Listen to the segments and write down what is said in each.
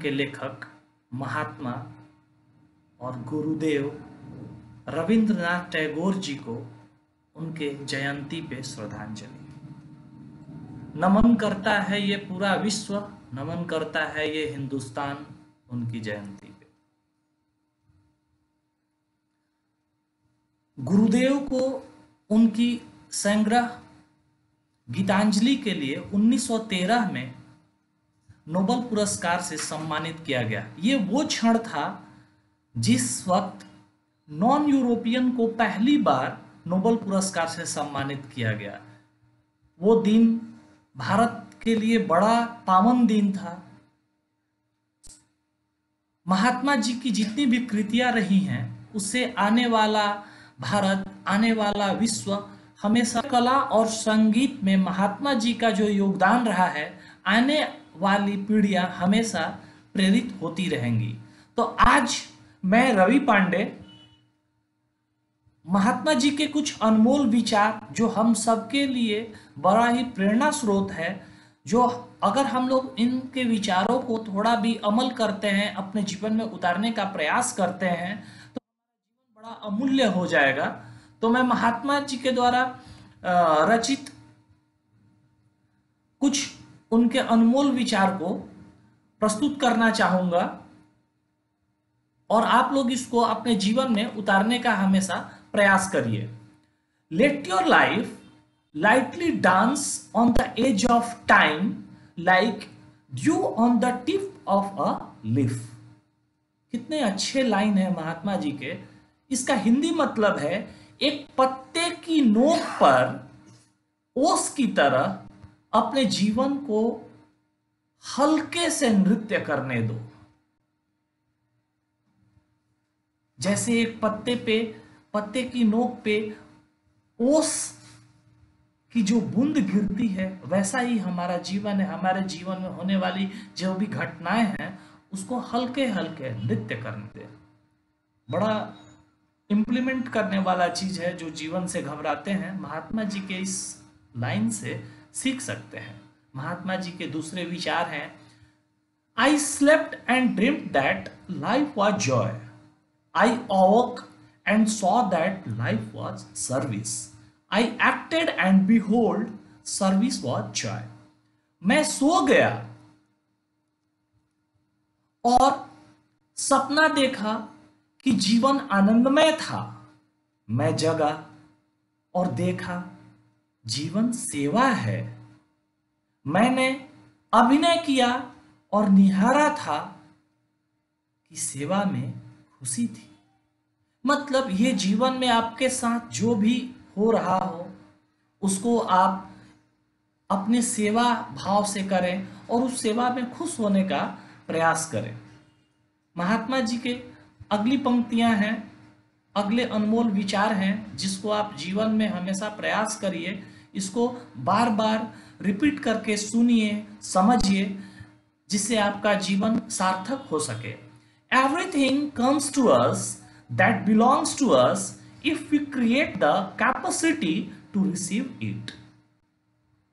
के लेखक महात्मा और गुरुदेव रविंद्रनाथ टैगोर जी को उनके जयंती पे श्रद्धांजलि। नमन करता है ये पूरा विश्व, नमन करता है ये हिंदुस्तान उनकी जयंती पे। गुरुदेव को उनकी संग्रह गीतांजलि के लिए 1913 में नोबेल पुरस्कार से सम्मानित किया गया। ये वो क्षण था जिस वक्त नॉन यूरोपियन को पहली बार नोबेल पुरस्कार से सम्मानित किया गया। वो दिन भारत के लिए बड़ा पावन दिन था। महात्मा जी की जितनी भी कृतियां रही हैं उससे आने वाला भारत, आने वाला विश्व हमेशा कला और संगीत में महात्मा जी का जो योगदान रहा है, आने वाली पीढ़ियां हमेशा प्रेरित होती रहेंगी। तो आज मैं रवि पांडे महात्मा जी के कुछ अनमोल विचार जो हम सबके लिए बड़ा ही प्रेरणा स्रोत है, जो अगर हम लोग इनके विचारों को थोड़ा भी अमल करते हैं, अपने जीवन में उतारने का प्रयास करते हैं तो हमारा जीवन बड़ा अमूल्य हो जाएगा। तो मैं महात्मा जी के द्वारा रचित कुछ उनके अनमोल विचार को प्रस्तुत करना चाहूंगा और आप लोग इसको अपने जीवन में उतारने का हमेशा प्रयास करिए। Let your life lightly dance on the edge of time like dew on the tip of a leaf। कितने अच्छे लाइन है महात्मा जी के। इसका हिंदी मतलब है एक पत्ते की नोक पर ओस की तरह अपने जीवन को हल्के से नृत्य करने दो। जैसे एक पत्ते की नोक पे ओस की जो बूंद गिरती है, वैसा ही हमारा जीवन है। हमारे जीवन में होने वाली जो भी घटनाएं हैं उसको हल्के हल्के नृत्य करने दे। बड़ा इम्प्लीमेंट करने वाला चीज है जो जीवन से घबराते हैं, महात्मा जी के इस लाइन से सीख सकते हैं। महात्मा जी के दूसरे विचार हैं, I slept and dreamed that life was Joy, I अवोक and saw that life was service, I acted and behold, service was joy। मैं सो गया और सपना देखा कि जीवन आनंदमय था। मैं जगा और देखा जीवन सेवा है। मैंने अभिनय किया और निहारा था कि सेवा में खुशी थी। मतलब ये जीवन में आपके साथ जो भी हो रहा हो उसको आप अपने सेवा भाव से करें और उस सेवा में खुश होने का प्रयास करें। महात्मा जी के अगली पंक्तियां हैं, अगले अनमोल विचार हैं जिसको आप जीवन में हमेशा प्रयास करिए। इसको बार बार रिपीट करके सुनिए, समझिए, जिससे आपका जीवन सार्थक हो सके। Everything comes to us that belongs to us if we create the capacity to receive it।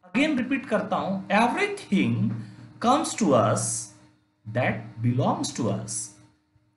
Again repeat करता हूं, everything comes to us that belongs to us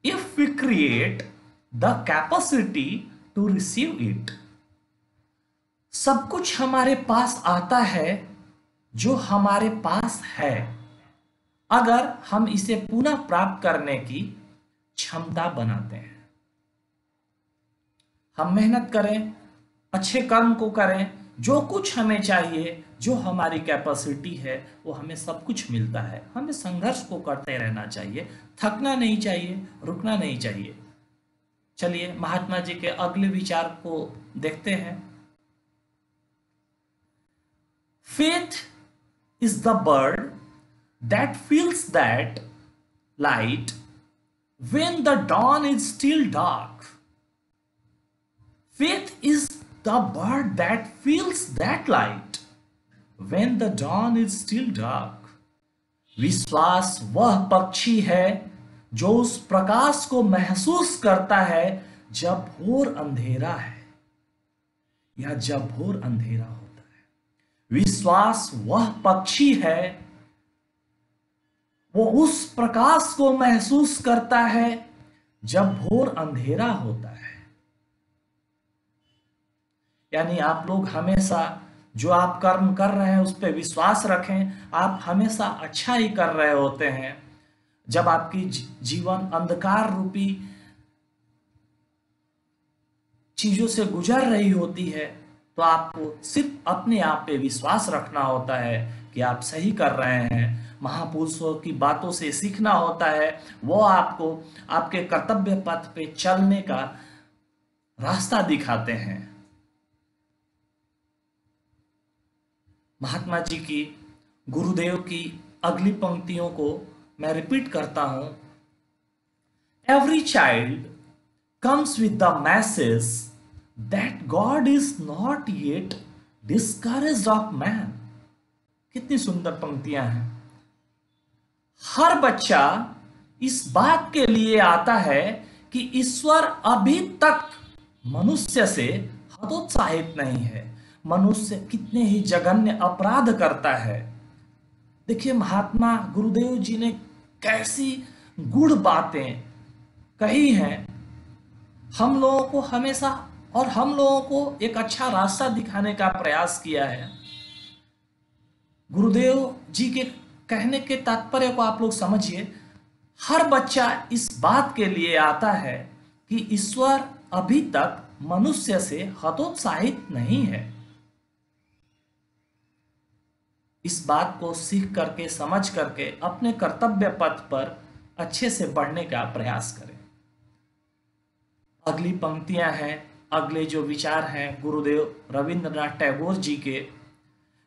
if we create the capacity to receive it। सब कुछ हमारे पास आता है जो हमारे पास है, अगर हम इसे पुनः प्राप्त करने की क्षमता बनाते हैं। हम मेहनत करें, अच्छे कर्म को करें, जो कुछ हमें चाहिए, जो हमारी कैपेसिटी है, वो हमें सब कुछ मिलता है। हमें संघर्ष को करते रहना चाहिए, थकना नहीं चाहिए, रुकना नहीं चाहिए। चलिए महात्मा जी के अगले विचार को देखते हैं। Faith is the bird that feels that light when the dawn is still dark. Faith is the bird that feels that light when the dawn is still dark। विश्वास वह पक्षी है जो उस प्रकाश को महसूस करता है जब घोर अंधेरा है या जब घोर अंधेरा होता है। विश्वास वह पक्षी है वो उस प्रकाश को महसूस करता है जब घोर अंधेरा होता है। यानी आप लोग हमेशा जो आप कर्म कर रहे हैं उस पर विश्वास रखें, आप हमेशा अच्छा ही कर रहे होते हैं। जब आपकी जीवन अंधकार रूपी चीजों से गुजर रही होती है तो आपको सिर्फ अपने आप पे विश्वास रखना होता है कि आप सही कर रहे हैं। महापुरुषों की बातों से सीखना होता है, वो आपको आपके कर्तव्य पथ पे चलने का रास्ता दिखाते हैं। महात्मा जी की, गुरुदेव की अगली पंक्तियों को मैं रिपीट करता हूं। Every child comes with the message that God is not yet discouraged of man। कितनी सुंदर पंक्तियां हैं। हर बच्चा इस बात के लिए आता है कि ईश्वर अभी तक मनुष्य से हतोत्साहित नहीं है। मनुष्य कितने ही जघन्य अपराध करता है। देखिए महात्मा गुरुदेव जी ने कैसी गूढ़ बातें कही हैं हम लोगों को हमेशा, और हम लोगों को एक अच्छा रास्ता दिखाने का प्रयास किया है। गुरुदेव जी के कहने के तात्पर्य को आप लोग समझिए। हर बच्चा इस बात के लिए आता है कि ईश्वर अभी तक मनुष्य से हतोत्साहित नहीं है। इस बात को सीख करके, समझ करके अपने कर्तव्य पथ पर अच्छे से बढ़ने का प्रयास करें। अगली पंक्तियां हैं, अगले जो विचार हैं गुरुदेव रविंद्रनाथ टैगोर जी के।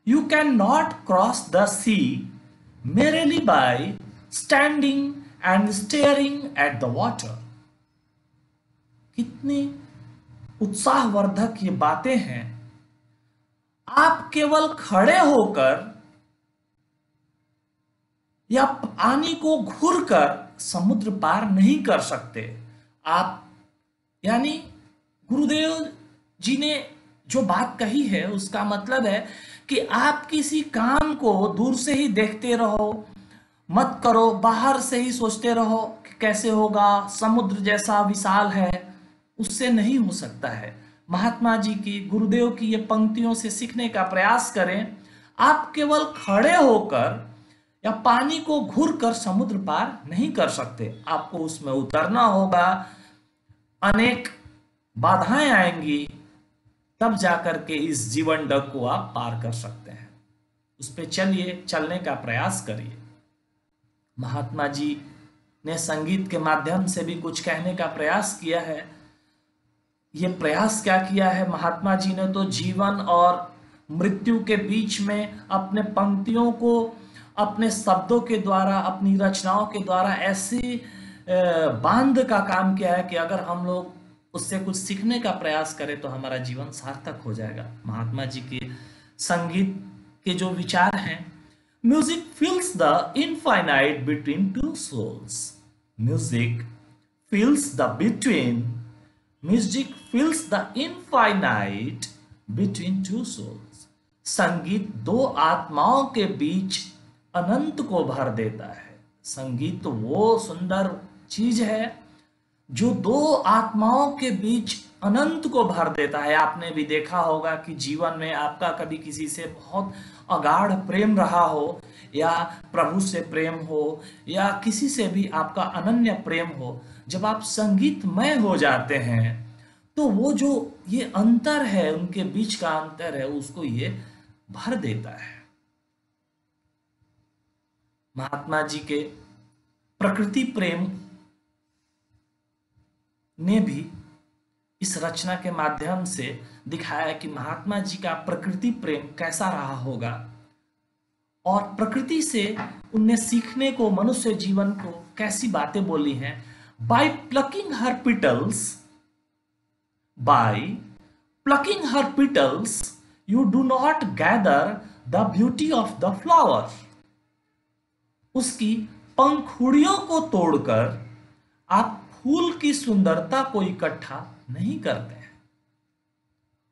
You can not cross the sea merely by standing and staring at the water। कितनी उत्साहवर्धक ये बातें हैं। आप केवल खड़े होकर या पानी को घूरकर समुद्र पार नहीं कर सकते। आप, यानी गुरुदेव जी ने जो बात कही है उसका मतलब है कि आप किसी काम को दूर से ही देखते रहो, मत करो, बाहर से ही सोचते रहो कि कैसे होगा, समुद्र जैसा विशाल है, उससे नहीं हो सकता है। महात्मा जी की, गुरुदेव की ये पंक्तियों से सीखने का प्रयास करें। आप केवल खड़े होकर या पानी को घूर कर समुद्र पार नहीं कर सकते। आपको उसमें उतरना होगा, अनेक बाधाएं आएंगी, तब जाकर के इस जीवन डग को आप पार कर सकते हैं। उस पे चलिए, चलने का प्रयास करिए। महात्मा जी ने संगीत के माध्यम से भी कुछ कहने का प्रयास किया है। ये प्रयास क्या किया है महात्मा जी ने, तो जीवन और मृत्यु के बीच में अपने पंक्तियों को अपने शब्दों के द्वारा, अपनी रचनाओं के द्वारा ऐसी बांध का काम किया है कि अगर हम लोग उससे कुछ सीखने का प्रयास करें तो हमारा जीवन सार्थक हो जाएगा। महात्मा जी के संगीत के जो विचार हैं, music fills the infinite between two souls. Music fills the music fills the infinite between two souls. संगीत दो आत्माओं के बीच अनंत को भर देता है। संगीत तो वो सुंदर चीज है जो दो आत्माओं के बीच अनंत को भर देता है। आपने भी देखा होगा कि जीवन में आपका कभी किसी से बहुत अगाढ़ प्रेम रहा हो, या प्रभु से प्रेम हो, या किसी से भी आपका अनन्य प्रेम हो, जब आप संगीतमय हो जाते हैं तो वो जो ये अंतर है, उनके बीच का अंतर है, उसको ये भर देता है। महात्मा जी के प्रकृति प्रेम ने भी इस रचना के माध्यम से दिखाया कि महात्मा जी का प्रकृति प्रेम कैसा रहा होगा, और प्रकृति से उनने सीखने को, मनुष्य जीवन को कैसी बातें बोली हैं। By plucking her petals you do not gather the beauty of the flower. उसकी पंखुड़ियों को तोड़कर आप फूल की सुंदरता को इकट्ठा नहीं करते हैं।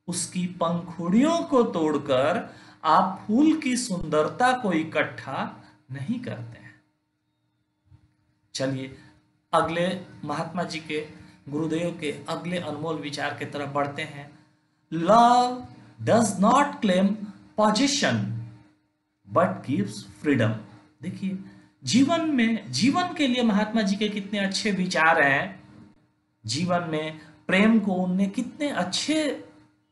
उसकी पंखुड़ियों को तोड़कर आप फूल की सुंदरता को इकट्ठा नहीं करते हैं। चलिए अगले महात्मा जी के, गुरुदेव के अगले अनमोल विचार की तरफ बढ़ते हैं। Love does not claim position but gives freedom. देखिए जीवन के लिए महात्मा जी के कितने अच्छे विचार हैं। जीवन में प्रेम को उनने कितने अच्छे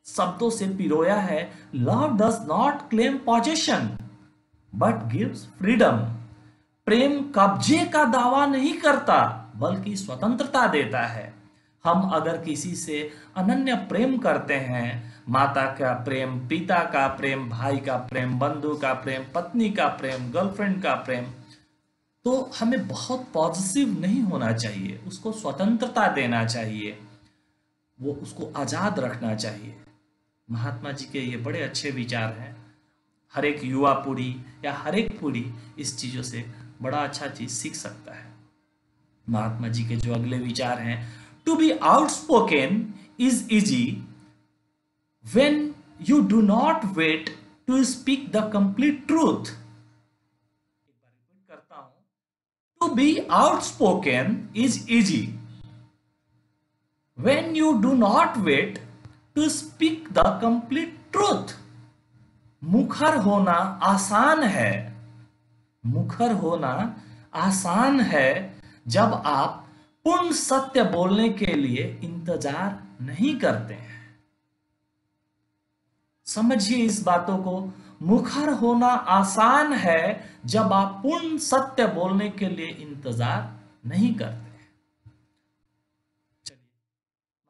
शब्दों से पिरोया है। Love does not claim position but gives freedom. प्रेम कब्जे का दावा नहीं करता बल्कि स्वतंत्रता देता है। हम अगर किसी से अनन्य प्रेम करते हैं, माता का प्रेम, पिता का प्रेम, भाई का प्रेम, बंधु का प्रेम, पत्नी का प्रेम, गर्लफ्रेंड का प्रेम, तो हमें बहुत पॉजिटिव नहीं होना चाहिए, उसको स्वतंत्रता देना चाहिए, वो उसको आजाद रखना चाहिए। महात्मा जी के ये बड़े अच्छे विचार हैं। हर एक युवा पीढ़ी या हर एक पीढ़ी इस चीजों से बड़ा अच्छा चीज सीख सकता है। महात्मा जी के जो अगले विचार हैं, to be outspoken is easy when you do not wait to speak the complete truth. एक बार रिपीट करता हूं। To be outspoken is easy when you do not wait to speak the complete truth. मुखर होना आसान है, मुखर होना आसान है जब आप पूर्ण सत्य बोलने के लिए इंतजार नहीं करते हैं। समझिए इस बातों को, मुखर होना आसान है जब आप पूर्ण सत्य बोलने के लिए इंतजार नहीं करते हैं। चलिए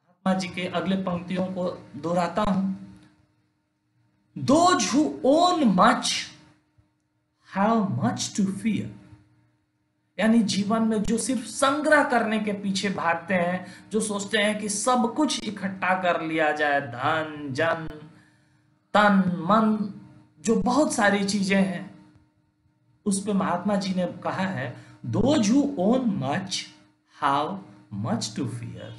महात्मा जी के अगले पंक्तियों को दोहराता हूं। Those who own much have much to fear। यानी जीवन में जो सिर्फ संग्रह करने के पीछे भागते हैं, जो सोचते हैं कि सब कुछ इकट्ठा कर लिया जाए, धन जन तन मन, जो बहुत सारी चीजें हैं, उस पे महात्मा जी ने कहा है Those who own much have much to fear।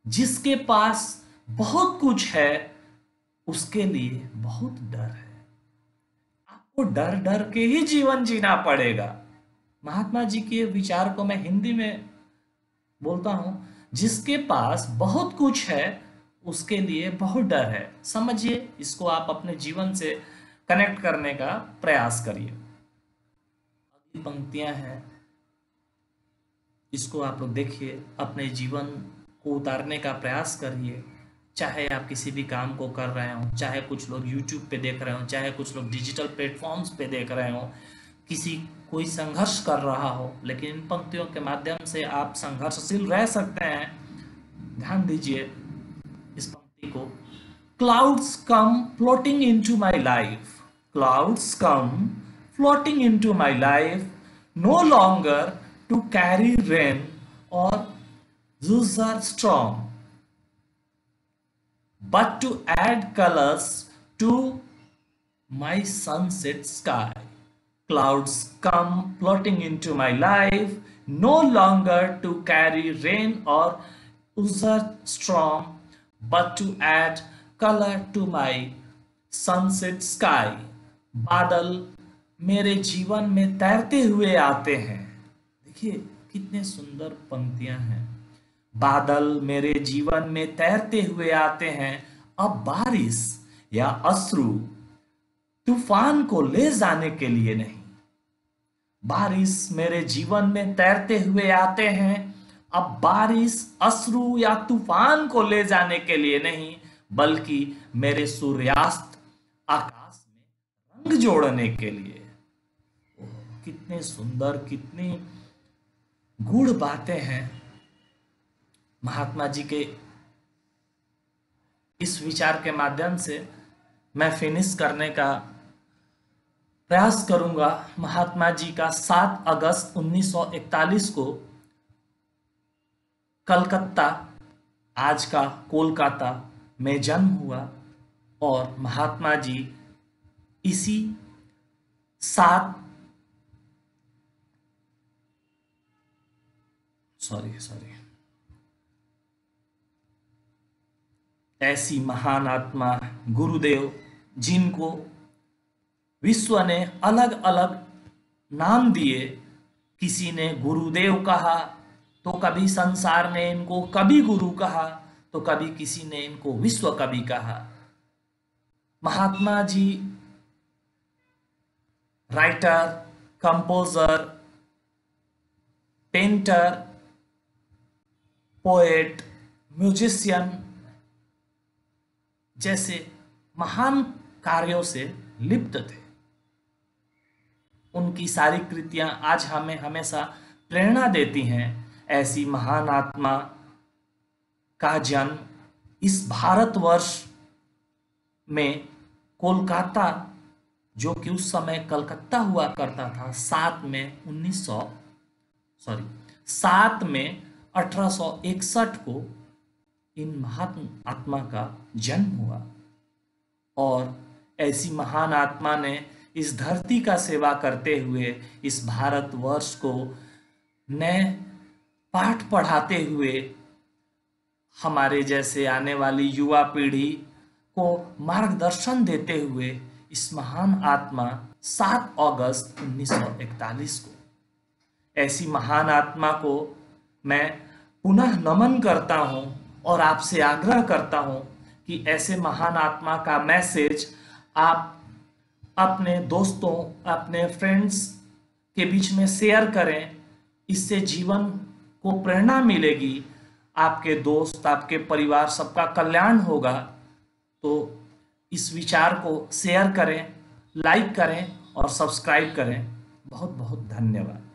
जिसके पास बहुत कुछ है उसके लिए बहुत डर है। आपको डर डर के ही जीवन जीना पड़ेगा। महात्मा जी के विचार को मैं हिंदी में बोलता हूं। जिसके पास बहुत कुछ है उसके लिए बहुत डर है। समझिए इसको, आप अपने जीवन से कनेक्ट करने का प्रयास करिए। अगली पंक्तियां हैं, इसको आप लोग देखिए, अपने जीवन को उतारने का प्रयास करिए। चाहे आप किसी भी काम को कर रहे हो, चाहे कुछ लोग YouTube पे देख रहे हो, चाहे कुछ लोग डिजिटल प्लेटफॉर्म्स पे देख रहे हो, कोई संघर्ष कर रहा हो, लेकिन इन पंक्तियों के माध्यम से आप संघर्षशील रह सकते हैं। ध्यान दीजिए इस पंक्ति को। Clouds come floating into my life, clouds come floating into my life, no longer to carry rain or usher storm but to add colors to my sunset sky. Clouds come floating into my life, no longer to carry rain or utter storm, but to add color to my sunset sky. बादल मेरे जीवन में तैरते हुए आते हैं। देखिए कितने सुंदर पंक्तियां हैं। बादल मेरे जीवन में तैरते हुए आते हैं। अब बारिश या अश्रु तूफान को ले जाने के लिए नहीं। बारिश मेरे जीवन में तैरते हुए आते हैं। अब बारिश अश्रु या तूफान को ले जाने के लिए नहीं, बल्कि मेरे सूर्यास्त आकाश में रंग जोड़ने के लिए। कितने सुंदर, कितनी गूढ़ बातें हैं। महात्मा जी के इस विचार के माध्यम से मैं फिनिश करने का प्रयास करूंगा। महात्मा जी का 7 अगस्त 1941 को कलकत्ता, आज का कोलकाता में जन्म हुआ और महात्मा जी इसी 7 ऐसी महान आत्मा गुरुदेव, जिनको विश्व ने अलग अलग नाम दिए, किसी ने गुरुदेव कहा तो कभी संसार ने इनको कवि गुरु कहा, तो कभी किसी ने इनको विश्व कवि कहा। Mahatma ji writer, composer, painter, poet, musician जैसे महान कार्यों से लिप्त थे। उनकी सारी कृतियां आज हमें हमेशा प्रेरणा देती हैं। ऐसी महान आत्मा का जन्म इस भारतवर्ष में कोलकाता, जो कि उस समय कलकत्ता हुआ करता था, 7 में 1861 को इन महान आत्मा का जन्म हुआ। और ऐसी महान आत्मा ने इस धरती का सेवा करते हुए इस भारतवर्ष को नए पाठ पढ़ाते हुए हमारे जैसे आने वाली युवा पीढ़ी को मार्गदर्शन देते हुए इस महान आत्मा 7 अगस्त 1941 को, ऐसी महान आत्मा को मैं पुनः नमन करता हूं और आपसे आग्रह करता हूं कि ऐसे महान आत्मा का मैसेज आप अपने दोस्तों, अपने फ्रेंड्स के बीच में शेयर करें। इससे जीवन को प्रेरणा मिलेगी, आपके दोस्त, आपके परिवार, सबका कल्याण होगा। तो इस विचार को शेयर करें, लाइक करें और सब्सक्राइब करें। बहुत बहुत धन्यवाद।